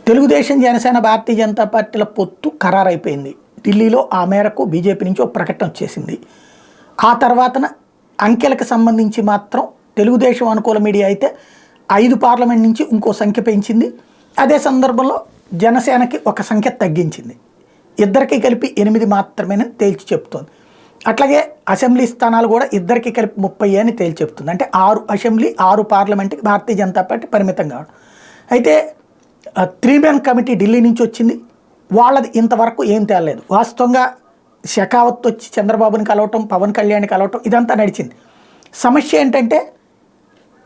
తెలుగుదేశం జనసేన భారతీయ జనతా పార్టీల పొత్తు ఖరారైపోయింది. ఢిల్లీలో ఆ మేరకు బీజేపీ నుంచి ఒక ప్రకటన వచ్చేసింది. ఆ తర్వాతన అంకెలకు సంబంధించి మాత్రం తెలుగుదేశం అనుకూల మీడియా అయితే 5 పార్లమెంట్ నుంచి ఇంకో సంఖ్య పెంచింది. అదే సందర్భంలో జనసేనకి ఒక సంఖ్య తగ్గించింది. ఇద్దరికి కలిపి 8 మాత్రమేనని తేల్చి చెప్తోంది. అట్లాగే అసెంబ్లీ స్థానాలు కూడా ఇద్దరికి కలిపి 30 అని తేల్చి చెప్తుంది. అంటే 6 అసెంబ్లీ 6 పార్లమెంట్కి భారతీయ జనతా పార్టీ పరిమితం కావడం. అయితే 3 మెన్ కమిటీ ఢిల్లీ నుంచి వచ్చింది. వాళ్ళది ఇంతవరకు ఏం తేలలేదు. వాస్తవంగా షెకావత్ వచ్చి చంద్రబాబుని కలవటం, పవన్ కళ్యాణ్ని కలవటం ఇదంతా నడిచింది. సమస్య ఏంటంటే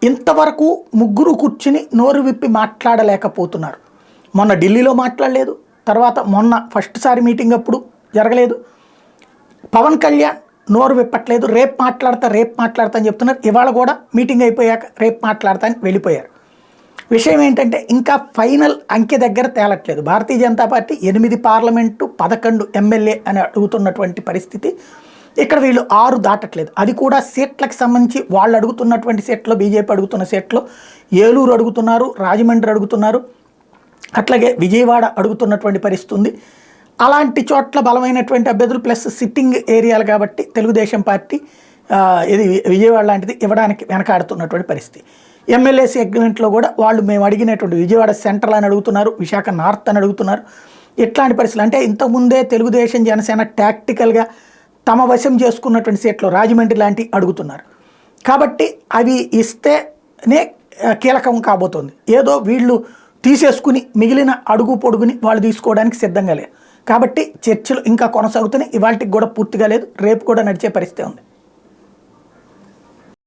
ఇంతవరకు ముగ్గురు కూర్చుని నోరు విప్పి మాట్లాడలేకపోతున్నారు. మొన్న ఢిల్లీలో మాట్లాడలేదు, తర్వాత మొన్న ఫస్ట్ సారి మీటింగ్ అప్పుడు జరగలేదు. పవన్ కళ్యాణ్ నోరు విప్పట్లేదు, రేపు మాట్లాడతా అని చెప్తున్నారు. ఇవాళ కూడా మీటింగ్ అయిపోయాక రేపు మాట్లాడతా అని వెళ్ళిపోయారు. విషయం ఏంటంటే ఇంకా ఫైనల్ అంకె దగ్గర తేలట్లేదు. Bharatiya Janata party 8 parliament 11 MLA అని అడుగుతున్నటువంటి పరిస్థితి. ఇక్కడ వీళ్ళు 6 దాటట్లేదు. అది కూడా సీట్లకు సంబంధించి వాళ్ళు అడుగుతున్నటువంటి సీట్లో, బీజేపీ అడుగుతున్న సీట్లో ఏలూరు అడుగుతున్నారు, రాజమండ్రి అడుగుతున్నారు, అట్లాగే విజయవాడ అడుగుతున్నటువంటి పరిస్థితి ఉంది. అలాంటి చోట్ల బలమైనటువంటి అభ్యర్థులు ప్లస్ సిట్టింగ్ ఏరియాలు కాబట్టి తెలుగుదేశం పార్టీ ఇది విజయవాడ లాంటిది ఇవ్వడానికి వెనకాడుతున్నటువంటి పరిస్థితి. ఎమ్మెల్యే సెగ్మెంట్లో కూడా వాళ్ళు మేము అడిగినటువంటి విజయవాడ సెంట్రల్ అని అడుగుతున్నారు, విశాఖ నార్త్ అని అడుగుతున్నారు. ఇట్లాంటి పరిస్థితులు అంటే ఇంతకుముందే తెలుగుదేశం జనసేన టాక్టికల్గా తమ వశం చేసుకున్నటువంటి సీట్లు రాజమండ్రి లాంటివి అడుగుతున్నారు. కాబట్టి అవి ఇస్తేనే కీలకం కాబోతోంది. ఏదో వీళ్ళు తీసేసుకుని మిగిలిన అడుగు పొడుగుని వాళ్ళు తీసుకోవడానికి సిద్ధంగా లేరు. కాబట్టి చర్చలు ఇంకా కొనసాగుతున్నాయి. ఇవాళకి కూడా పూర్తిగా లేదు, రేపు కూడా నడిచే పరిస్థితి ఉంది.